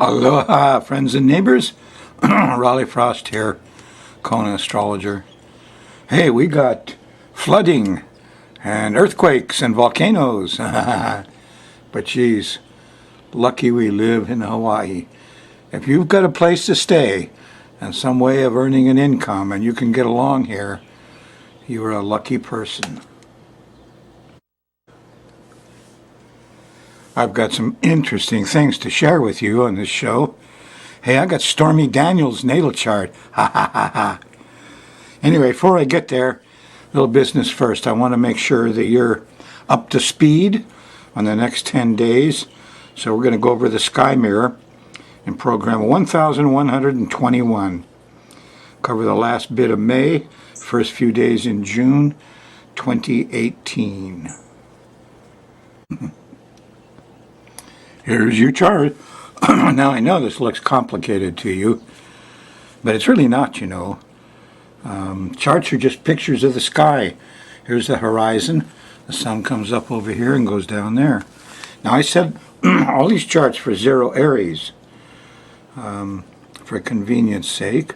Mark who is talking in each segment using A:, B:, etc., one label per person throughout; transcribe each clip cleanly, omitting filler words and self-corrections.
A: Aloha, friends and neighbors. Rollin Frost here, Kona astrologer. Hey, we got flooding and earthquakes and volcanoes. But geez, lucky we live in Hawaii. If you've got a place to stay and some way of earning an income and you can get along here, you are a lucky person. I've got some interesting things to share with you on this show. Hey, I got Stormy Daniels' natal chart. Ha ha ha ha. Anyway, before I get there, a little business first. I want to make sure that you're up to speed on the next 10 days. So we're going to go over the sky mirror in program 1121. Cover the last bit of May, first few days in June 2018. Here's your chart. Now I know this looks complicated to you, but it's really not, you know. Charts are just pictures of the sky. Here's the horizon. The sun comes up over here and goes down there. Now I said all these charts for 0 Aries, for convenience sake.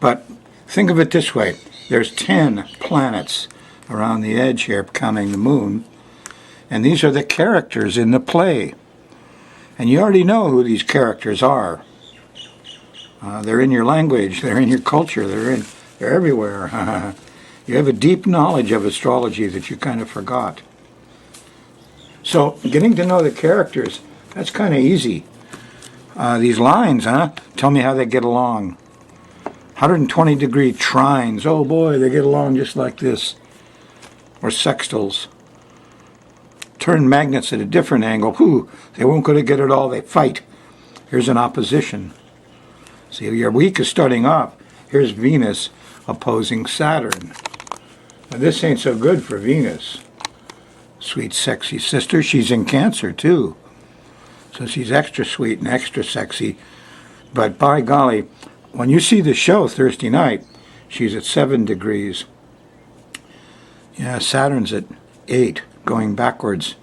A: But think of it this way. There's 10 planets around the edge here, counting the moon. And these are the characters in the play. And you already know who these characters are. They're in your language, they're in your culture, they're everywhere. You have a deep knowledge of astrology that you kind of forgot. So getting to know the characters, that's kind of easy. These lines, tell me how they get along. 120-degree trines, oh boy, they get along just like this. Or sextiles. Turn magnets at a different angle. Whew, they won't go to get it all, they fight. Here's an opposition. See, your week is starting off. Here's Venus opposing Saturn. Now this ain't so good for Venus. Sweet, sexy sister. She's in Cancer, too. So she's extra sweet and extra sexy. But by golly, when you see the show Thursday night, she's at 7 degrees. Yeah, Saturn's at 8. Going backwards.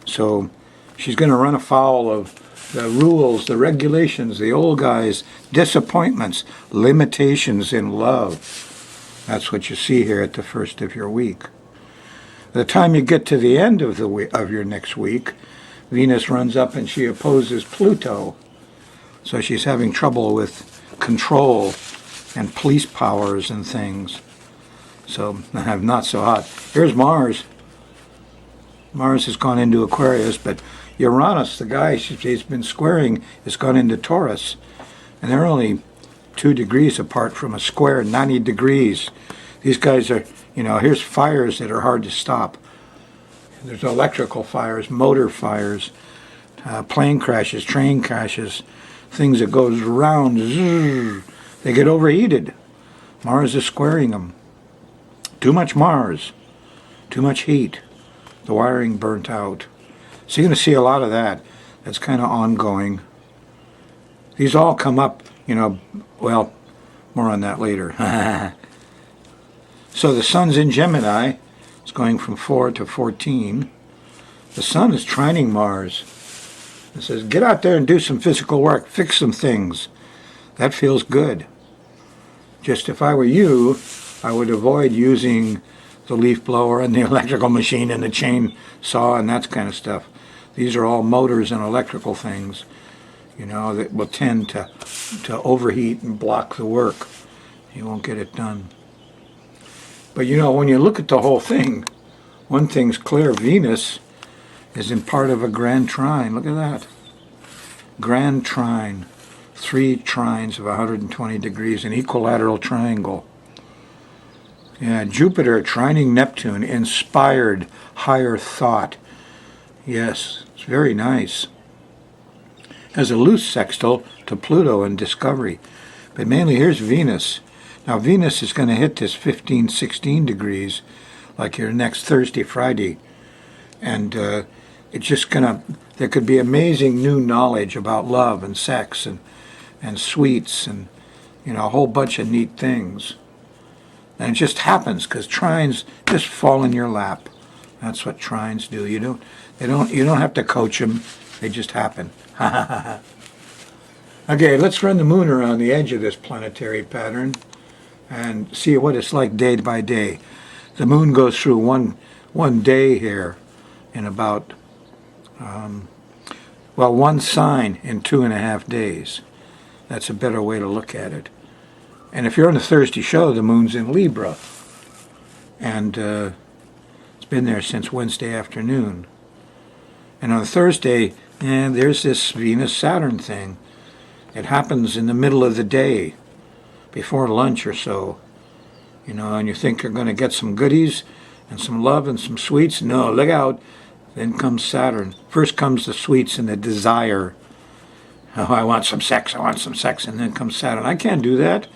A: So she's going to run afoul of the rules, the regulations, the old guys, disappointments, limitations in love. That's what you see here at the first of your week. The time you get to the end of your next week, Venus runs up and she opposes Pluto. So she's having trouble with control and police powers and things. So not so hot. Here's Mars. Mars has gone into Aquarius, but Uranus, the guy she's been squaring, has gone into Taurus. And they're only 2 degrees apart from a square, 90 degrees. These guys are, here's fires that are hard to stop. There's electrical fires, motor fires, plane crashes, train crashes, things that goes around. They get overheated. Mars is squaring them. Too much Mars, too much heat. The wiring burnt out. So you're going to see a lot of that. That's kind of ongoing. These all come up, well, more on that later. So the sun's in Gemini. It's going from 4 to 14. The sun is trining Mars. It says, get out there and do some physical work. Fix some things. That feels good. Just if I were you, I would avoid using the leaf blower and the electrical machine and the chainsaw and that kind of stuff. These are all motors and electrical things, that will tend to overheat and block the work. You won't get it done. But when you look at the whole thing, one thing's clear. Venus is in part of a grand trine. Look at that. Grand trine. 3 trines of 120 degrees, an equilateral triangle. Yeah, Jupiter trining Neptune, inspired higher thought. Yes, it's very nice. Has a loose sextile to Pluto and Discovery. But mainly here's Venus. Now Venus is going to hit this 15, 16 degrees like your next Thursday, Friday. And it's just there could be amazing new knowledge about love and sex and sweets and, a whole bunch of neat things. And it just happens because trines just fall in your lap. That's what trines do. You don't have to coach them. They just happen. Okay, let's run the moon around the edge of this planetary pattern and see what it's like day by day. The moon goes through one day here in about, one sign in 2.5 days. That's a better way to look at it. And if you're on a Thursday show, the moon's in Libra. And it's been there since Wednesday afternoon. And on Thursday, there's this Venus-Saturn thing. It happens in the middle of the day, before lunch or so. And you think you're going to get some goodies and some love and some sweets. No, look out. Then comes Saturn. First comes the sweets and the desire. Oh, I want some sex, and then comes Saturn. I can't do that.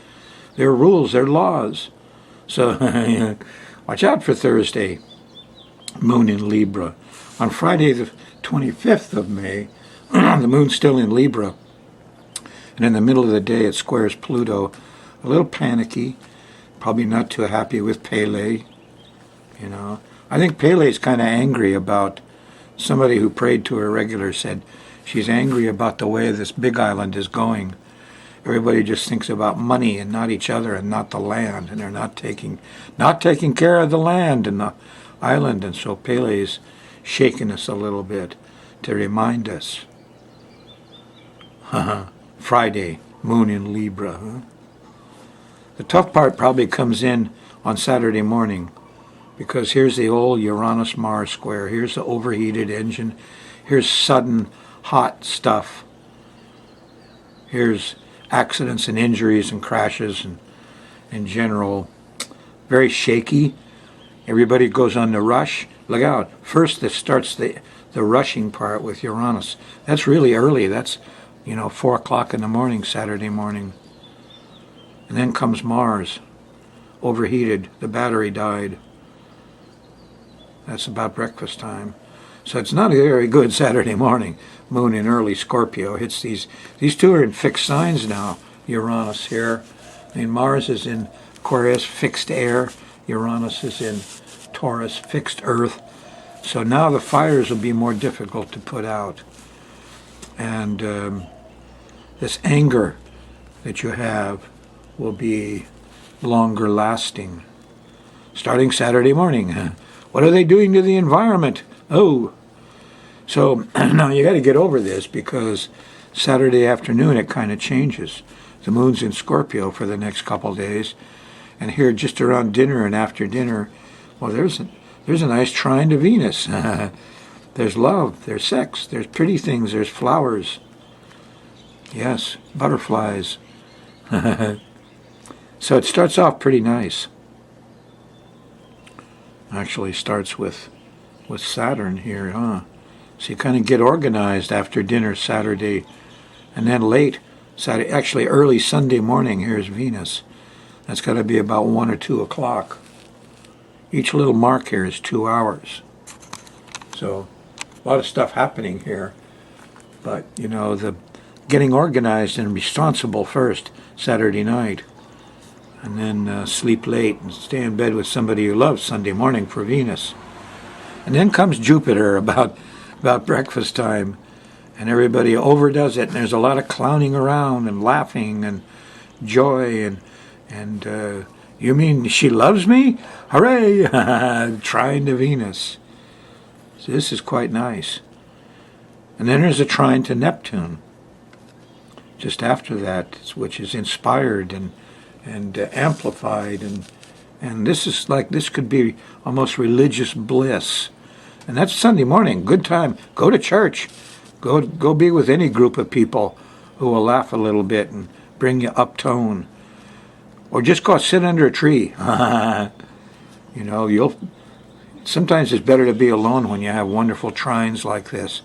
A: There are rules, there are laws. So watch out for Thursday. Moon in Libra. On Friday the 25th of May, the moon's still in Libra. And in the middle of the day it squares Pluto. A little panicky. Probably not too happy with Pele. I think Pele's kind of angry about somebody who prayed to her regular said she's angry about the way this big island is going. Everybody just thinks about money and not each other and not the land, and they're not taking care of the land and the island, and so Pele's shaking us a little bit to remind us. Friday, moon in Libra. Huh? The tough part probably comes in on Saturday morning, because here's the old Uranus-Mars square. Here's the overheated engine. Here's sudden hot stuff. Here's accidents and injuries and crashes and in general very shaky. Everybody goes on the rush. Look out. First this starts the rushing part with Uranus. That's really early. That's 4 o'clock in the morning, Saturday morning. And then comes Mars, overheated. The battery died. That's about breakfast time. So it's not a very good Saturday morning. Moon in early Scorpio hits these two are in fixed signs now. Uranus here. Mars is in Aquarius, fixed air. Uranus is in Taurus, fixed earth. So now the fires will be more difficult to put out. And this anger that you have will be longer lasting. Starting Saturday morning. What are they doing to the environment? Oh. So now you got to get over this, because Saturday afternoon it kind of changes. The moon's in Scorpio for the next couple days. And here just around dinner and after dinner, there's a nice trine to Venus. There's love, there's sex, there's pretty things, there's flowers. Yes, butterflies. So it starts off pretty nice. Actually starts with Saturn here, huh? So you kind of get organized after dinner Saturday, and then late Saturday, actually early Sunday morning, here's Venus. That's got to be about 1 or 2 o'clock. Each little mark here is 2 hours. So a lot of stuff happening here. But, the getting organized and responsible first, Saturday night. And then sleep late and stay in bed with somebody you love Sunday morning for Venus. And then comes Jupiter about breakfast time. And everybody overdoes it. And there's a lot of clowning around and laughing and joy. And you mean she loves me? Hooray! Trine to Venus. So this is quite nice. And then there's a trine to Neptune. Just after that, which is inspired and amplified, and this could be almost religious bliss. And that's Sunday morning, good time. Go to church. Go be with any group of people who will laugh a little bit and bring you up tone. Or just go sit under a tree. Sometimes it's better to be alone when you have wonderful trines like this,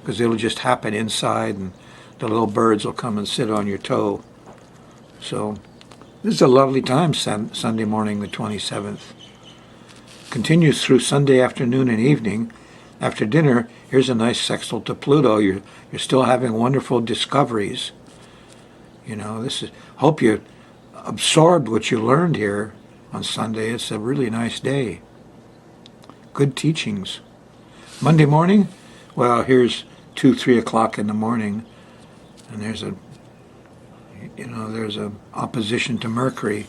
A: because it'll just happen inside and the little birds will come and sit on your toe. So this is a lovely time, Sunday morning, the 27th. Continues through Sunday afternoon and evening. After dinner, here's a nice sextile to Pluto. You're still having wonderful discoveries. Hope you absorbed what you learned here on Sunday. It's a really nice day. Good teachings. Monday morning, here's 2, 3 o'clock in the morning, and there's a You know, there's a opposition to Mercury.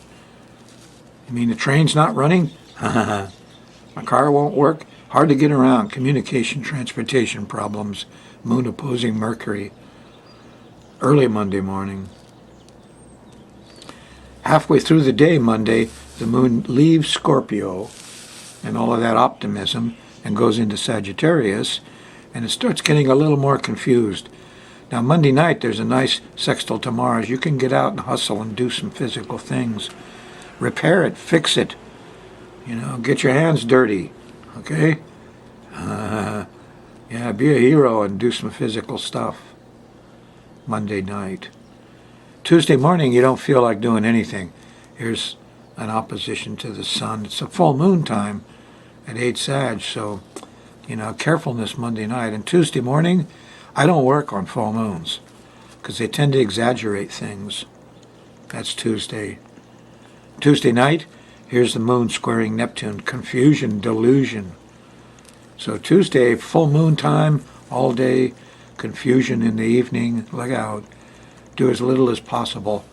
A: You mean the train's not running? My car won't work? Hard to get around. Communication, transportation problems. Moon opposing Mercury. Early Monday morning. Halfway through the day Monday, the moon leaves Scorpio and all of that optimism and goes into Sagittarius, and it starts getting a little more confused. Now, Monday night, there's a nice sextile to Mars. You can get out and hustle and do some physical things. Repair it, fix it. You know, get your hands dirty, okay? Yeah, be a hero and do some physical stuff. Monday night. Tuesday morning, you don't feel like doing anything. Here's an opposition to the sun. It's a full moon time at 8 Sag, so, you know, carefulness Monday night. And Tuesday morning, I don't work on full moons because they tend to exaggerate things. That's Tuesday. Tuesday night, here's the moon squaring Neptune. Confusion, delusion. So Tuesday, full moon time, all day, confusion in the evening. Look out. Do as little as possible.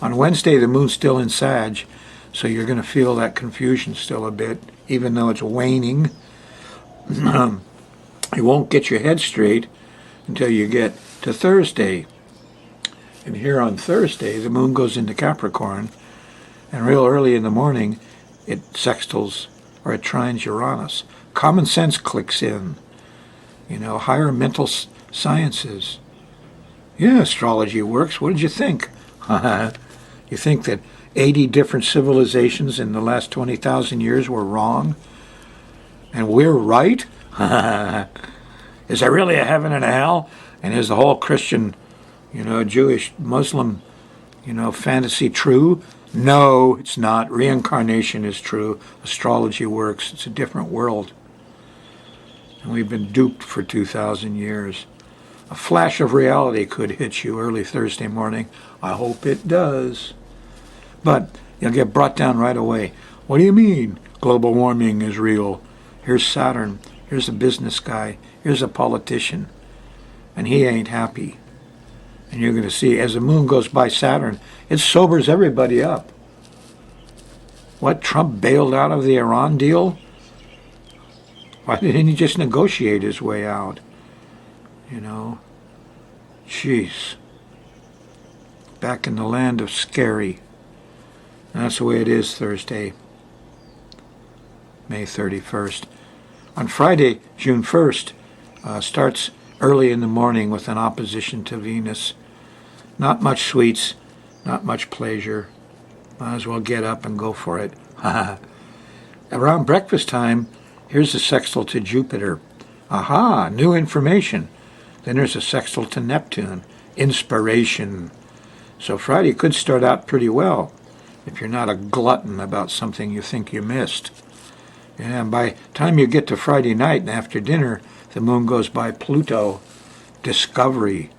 A: On Wednesday, the moon's still in Sag, so you're going to feel that confusion still a bit, even though it's waning. You won't get your head straight until you get to Thursday. And here on Thursday, the moon goes into Capricorn, and real early in the morning, it sextiles, or it trines Uranus. Common sense clicks in. You know, higher mental sciences. Yeah, astrology works. What did you think? You think that 80 different civilizations in the last 20,000 years were wrong? And we're right? Is there really a heaven and a hell? And is the whole Christian, you know, Jewish, Muslim, you know, fantasy true? No, it's not. Reincarnation is true. Astrology works. It's a different world. And we've been duped for 2,000 years. A flash of reality could hit you early Thursday morning. I hope it does. But you'll get brought down right away. What do you mean global warming is real? Here's Saturn. Here's a business guy. Here's a politician. And he ain't happy. And you're going to see, as the moon goes by Saturn, it sobers everybody up. What, Trump bailed out of the Iran deal? Why didn't he just negotiate his way out? You know? Jeez. Back in the land of scary. And that's the way it is Thursday, May 31st. On Friday, June 1st, starts early in the morning with an opposition to Venus. Not much sweets, not much pleasure. Might as well get up and go for it. Around breakfast time, here's a sextile to Jupiter. Aha, new information. Then there's a sextile to Neptune. Inspiration. So Friday could start out pretty well if you're not a glutton about something you think you missed. And by the time you get to Friday night and after dinner, the moon goes by Pluto. Discovery.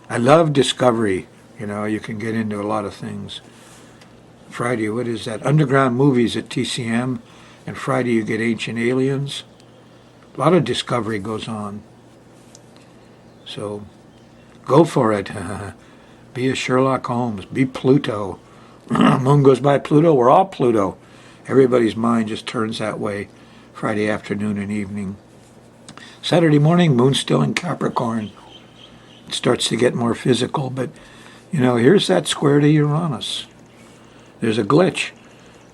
A: I love discovery. You know, you can get into a lot of things. Friday, what is that? Underground movies at TCM. And Friday you get Ancient Aliens. A lot of discovery goes on. So, go for it. Be a Sherlock Holmes. Be Pluto. Moon goes by Pluto. We're all Pluto. Everybody's mind just turns that way Friday afternoon and evening. Saturday morning, moon's still in Capricorn. It starts to get more physical, but, you know, here's that square to Uranus. There's a glitch.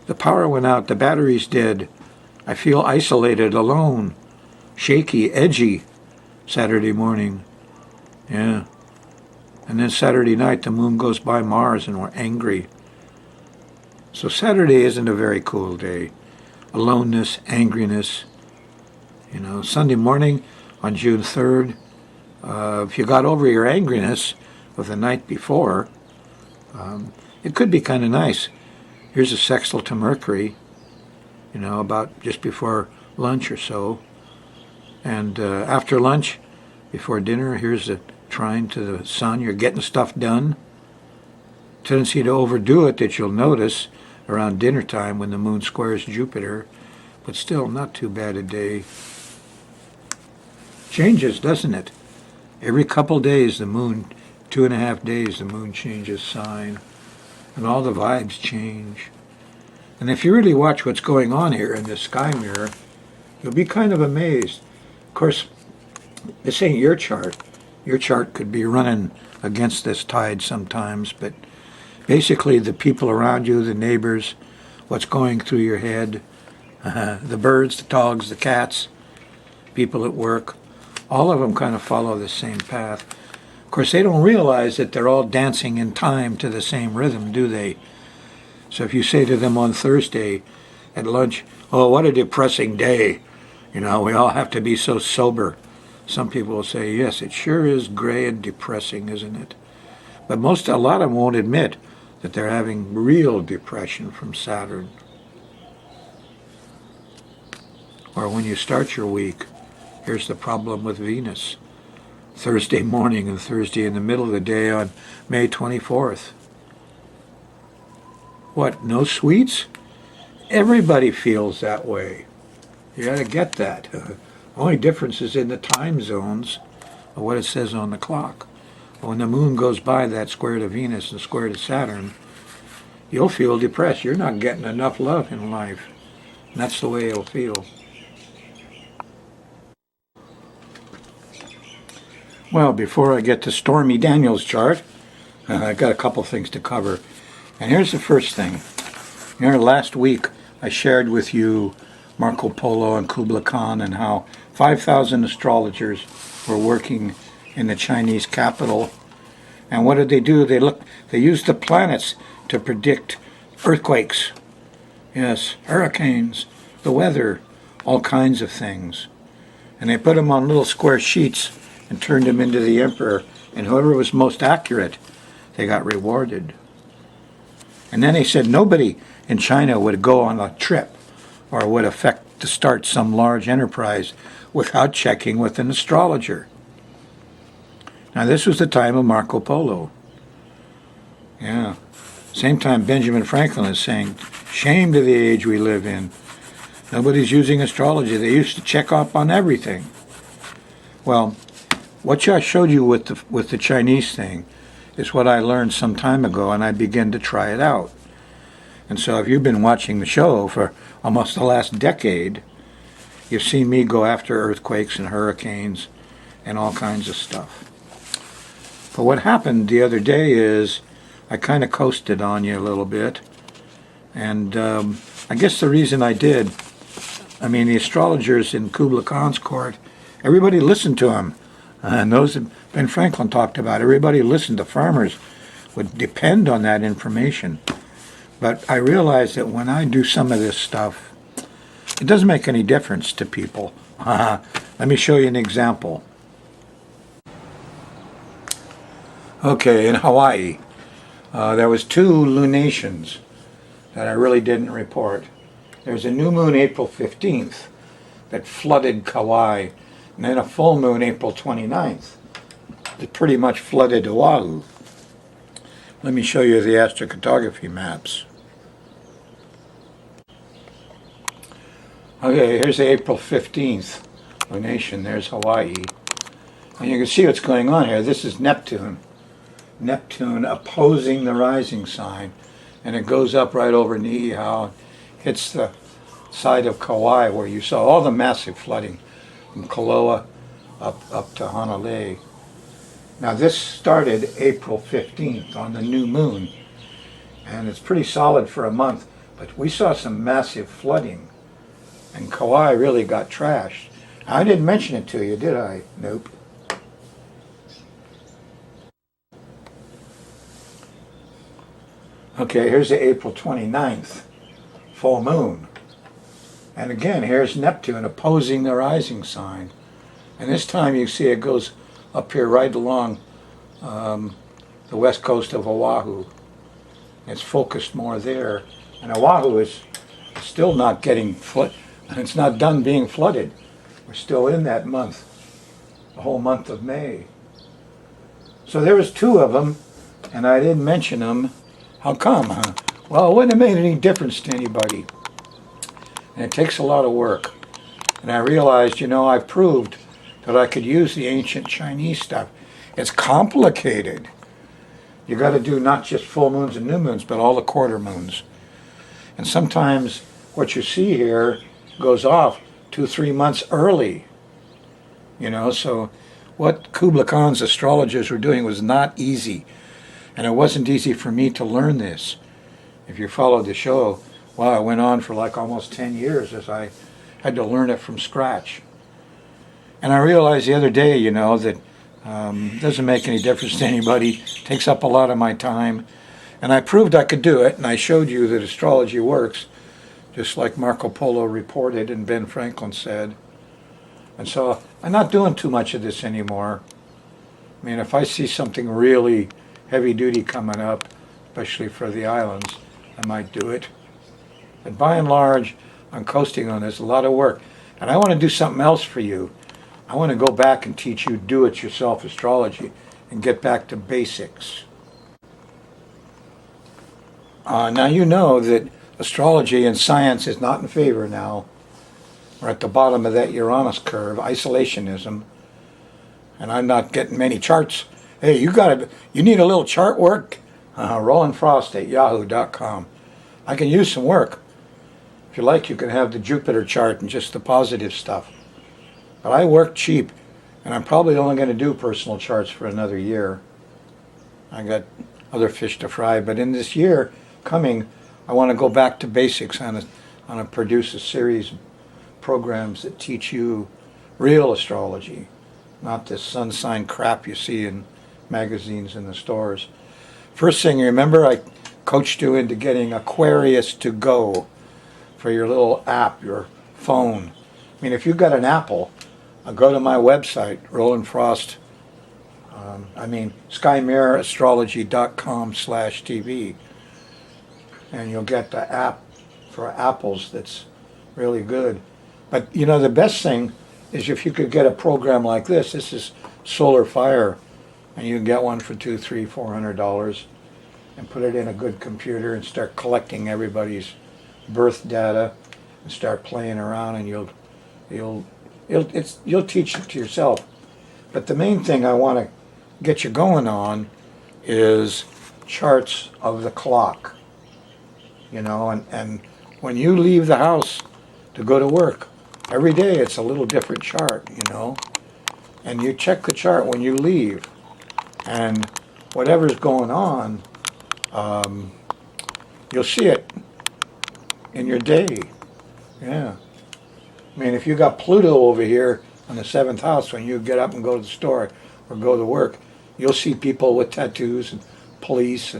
A: The power went out. The battery's dead. I feel isolated, alone, shaky, edgy. Saturday morning. Yeah. And then Saturday night, the moon goes by Mars and we're angry. So Saturday isn't a very cool day. Aloneness, angriness. You know, Sunday morning on June 3rd, if you got over your angriness of the night before, it could be kind of nice. Here's a sextile to Mercury, you know, about just before lunch or so. And after lunch, before dinner, here's a trine to the sun. You're getting stuff done. Tendency to overdo it that you'll notice around dinner time when the moon squares Jupiter, but still not too bad a day. Changes, doesn't it? Every couple days the moon 2.5 days the moon changes sign, and all the vibes change. And if you really watch what's going on here in the sky mirror, you'll be kind of amazed. Of course, this ain't your chart. Your chart could be running against this tide sometimes, but basically the people around you, the neighbors, what's going through your head, the birds, the dogs, the cats, people at work, all of them kind of follow the same path. Of course, they don't realize that they're all dancing in time to the same rhythm, do they? So if you say to them on Thursday at lunch, "Oh, what a depressing day. You know, we all have to be so sober." Some people will say, "Yes, it sure is gray and depressing, isn't it?" But a lot of them won't admit that they're having real depression from Saturn. Or when you start your week, here's the problem with Venus. Thursday morning and Thursday in the middle of the day on May 24th. What, no sweets? Everybody feels that way. You gotta get that. Only difference is in the time zones of what it says on the clock. When the moon goes by that square to Venus and square to Saturn, you'll feel depressed. You're not getting enough love in life. And that's the way you'll feel. Well, before I get to Stormy Daniels' chart, I've got a couple things to cover. And here's the first thing. You know, last week I shared with you Marco Polo and Kublai Khan and how 5,000 astrologers were working in the Chinese capital. And what did they do? They used the planets to predict earthquakes. Yes, hurricanes, the weather, all kinds of things. And they put them on little square sheets and turned them into the emperor. And whoever was most accurate, they got rewarded. And then they said nobody in China would go on a trip or would affect to start some large enterprise without checking with an astrologer. Now this was the time of Marco Polo. Yeah. Same time Benjamin Franklin is saying, shame to the age we live in. Nobody's using astrology. They used to check up on everything. Well, what I showed you with the Chinese thing is what I learned some time ago, and I began to try it out. And so if you've been watching the show for almost the last decade, you've seen me go after earthquakes and hurricanes and all kinds of stuff. But what happened the other day is I kind of coasted on you a little bit. And I guess the reason I did, the astrologers in Kublai Khan's court, everybody listened to him. And those that Ben Franklin talked about, everybody listened. The farmers would depend on that information. But I realized that when I do some of this stuff, it doesn't make any difference to people. Let me show you an example. Okay, in Hawaii, there was 2 lunations that I really didn't report. There's a new moon April 15th that flooded Kauai, and then a full moon April 29th that pretty much flooded Oahu. Let me show you the astrocartography maps. Okay, here's the April 15th lunation. There's Hawaii. And you can see what's going on here. This is Neptune. Neptune opposing the rising sign. And it goes up right over Niihau, hits the side of Kauai where you saw all the massive flooding from Koloa up to Honolulu. Now this started April 15th on the new moon, and it's pretty solid for a month, but we saw some massive flooding, and Kauai really got trashed. I didn't mention it to you, did I? Nope. Okay, here's the April 29th, full moon. And again, here's Neptune opposing the rising sign. And this time you see it goes up here right along the west coast of Oahu. It's focused more there. And Oahu is still not getting flooded. It's not done being flooded. We're still in that month, the whole month of May. So there was 2 of them, and I didn't mention them. How come, huh? Well, it wouldn't have made any difference to anybody. And it takes a lot of work. And I realized, I've proved that I could use the ancient Chinese stuff. It's complicated. You got to do not just full moons and new moons, but all the quarter moons. And sometimes what you see here goes off 2-3 months early. So what Kubla Khan's astrologers were doing was not easy. And it wasn't easy for me to learn this. If you followed the show, it went on for like almost 10 years as I had to learn it from scratch. And I realized the other day, that doesn't make any difference to anybody. It takes up a lot of my time. And I proved I could do it, and I showed you that astrology works, just like Marco Polo reported and Ben Franklin said. And so I'm not doing too much of this anymore. I mean, if I see something really heavy-duty coming up, especially for the islands, I might do it. But by and large, I'm coasting on this. A lot of work. And I want to do something else for you. I want to go back and teach you do-it-yourself astrology and get back to basics. Now you know that astrology and science is not in favor now. We're at the bottom of that Uranus curve, isolationism. And I'm not getting many charts. Hey, you need a little chart work? Rollin Frost at yahoo.com. I can use some work. If you like, you can have the Jupiter chart and just the positive stuff. But I work cheap, and I'm probably only going to do personal charts for another year. I got other fish to fry, but in this year coming, I want to go back to basics and produce a series of programs that teach you real astrology, not this sun sign crap you see in magazines in the stores. First thing, remember, I coached you into getting Aquarius to go for your little app, your phone. I mean, if you've got an Apple, go to my website, Rollin Frost, SkyMirrorAstrology.com/TV, and you'll get the app for Apples that's really good. But, the best thing is if you could get a program like this. This is Solar Fire, and you can get one for $200, $300, $400 and put it in a good computer and start collecting everybody's birth data and start playing around, and you'll teach it to yourself. But the main thing I want to get you going on is charts of the clock. And when you leave the house to go to work, every day it's a little different chart, and you check the chart when you leave, and whatever's going on, you'll see it in your day. Yeah. I mean, if you got Pluto over here on the 7th house, when you get up and go to the store or go to work, you'll see people with tattoos and police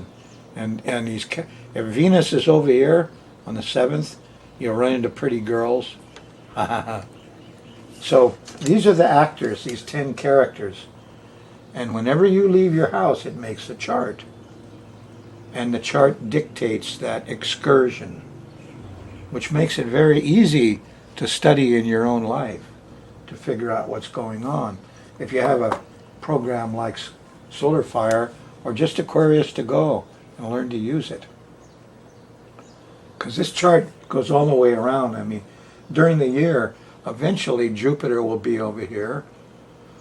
A: and these. If Venus is over here on the 7th, you'll run into pretty girls. So these are the actors, these 10 characters. And whenever you leave your house, it makes a chart. And the chart dictates that excursion, which makes it very easy to study in your own life, to figure out what's going on. If you have a program like Solar Fire or just Aquarius to go and learn to use it. Because this chart goes all the way around. I mean, during the year, eventually Jupiter will be over here,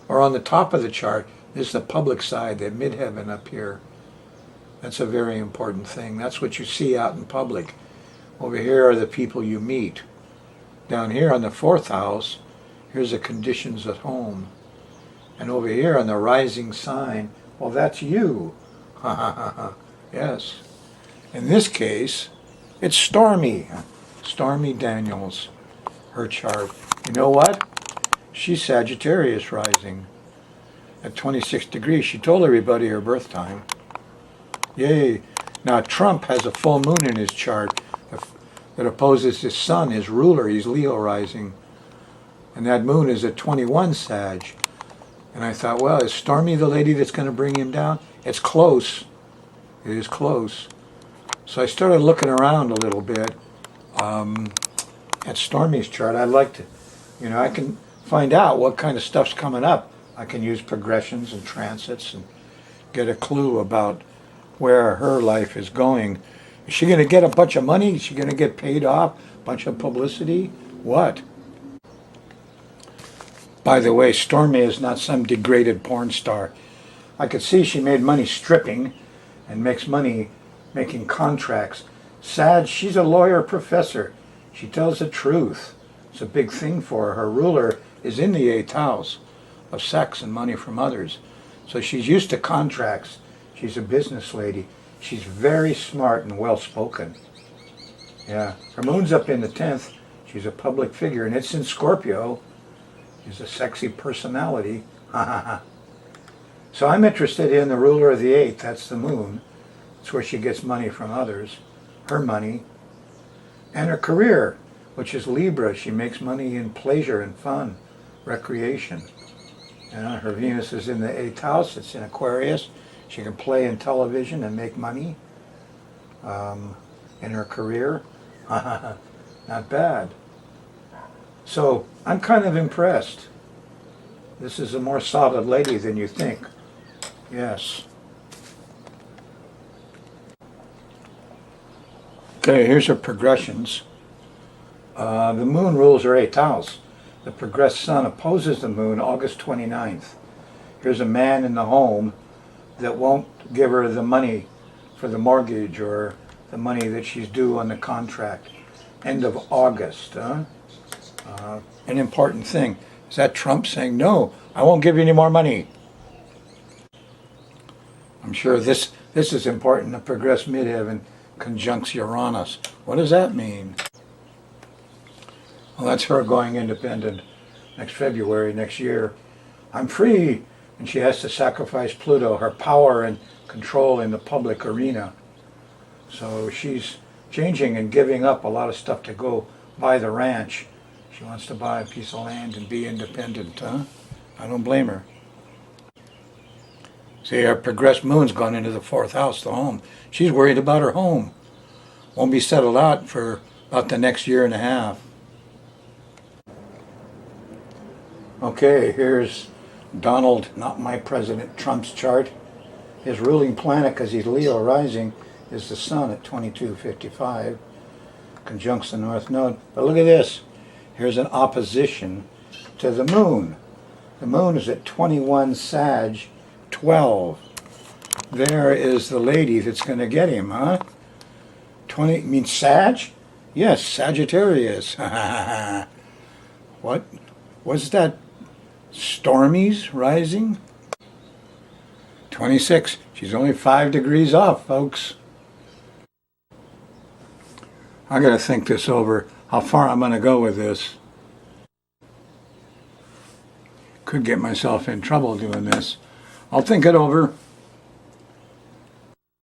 A: or on the top of the chart is the public side, the midheaven up here. That's a very important thing. That's what you see out in public. Over here are the people you meet. Down here on the 4th house, here's the conditions at home. And over here on the rising sign, well, that's you. Yes. In this case, it's Stormy. Stormy Daniels, her chart. You know what? She's Sagittarius rising at 26 degrees. She told everybody her birth time. Yay. Now Trump has a full moon in his chart that opposes his sun, his ruler. He's Leo rising. And that moon is at 21 Sag. And I thought, well, is Stormy the lady that's going to bring him down? It's close. It is close. So I started looking around a little bit at Stormy's chart. I'd like to, I can find out what kind of stuff's coming up. I can use progressions and transits and get a clue about where her life is going. Is she going to get a bunch of money? Is she going to get paid off? A bunch of publicity? What? By the way, Stormy is not some degraded porn star. I could see she made money stripping, and makes money making contracts. Sag, she's a lawyer professor. She tells the truth. It's a big thing for her. Her ruler is in the 8th house of sex and money from others. So she's used to contracts. She's a business lady. She's very smart and well-spoken. Yeah, her moon's up in the 10th. She's a public figure, and it's in Scorpio. She's a sexy personality. So I'm interested in the ruler of the 8th. That's the moon. That's where she gets money from others. Her money. And her career, which is Libra. She makes money in pleasure and fun, recreation. Her Venus is in the 8th house. It's in Aquarius. She can play in television and make money in her career. Not bad. So I'm kind of impressed. This is a more solid lady than you think. Yes. Okay, here's her progressions. The moon rules her 8th house. The progressed sun opposes the moon August 29th. Here's a man in the home that won't give her the money for the mortgage or the money that she's due on the contract. End of August. An important thing. Is that Trump saying, no, I won't give you any more money? I'm sure this is important. The progressed midheaven conjuncts Uranus. What does that mean? Well, that's her going independent next February, next year. I'm free. And she has to sacrifice Pluto, her power and control in the public arena. So she's changing and giving up a lot of stuff to go buy the ranch. She wants to buy a piece of land and be independent, huh? I don't blame her. See, her progressed moon's gone into the 4th house, the home. She's worried about her home. Won't be settled out for about the next year and a half. Okay, here's Donald, not my president, Trump's chart. His ruling planet, because he's Leo rising, is the sun at 2255. Conjuncts the North Node. But look at this. Here's an opposition to the moon. The moon is at 21 Sag 12. There is the lady that's going to get him, huh? 20 means Sag? Yes, Sagittarius. What? What's that? Stormies rising? 26. She's only 5 degrees off, folks. I got to think this over, how far I'm going to go with this. Could get myself in trouble doing this. I'll think it over.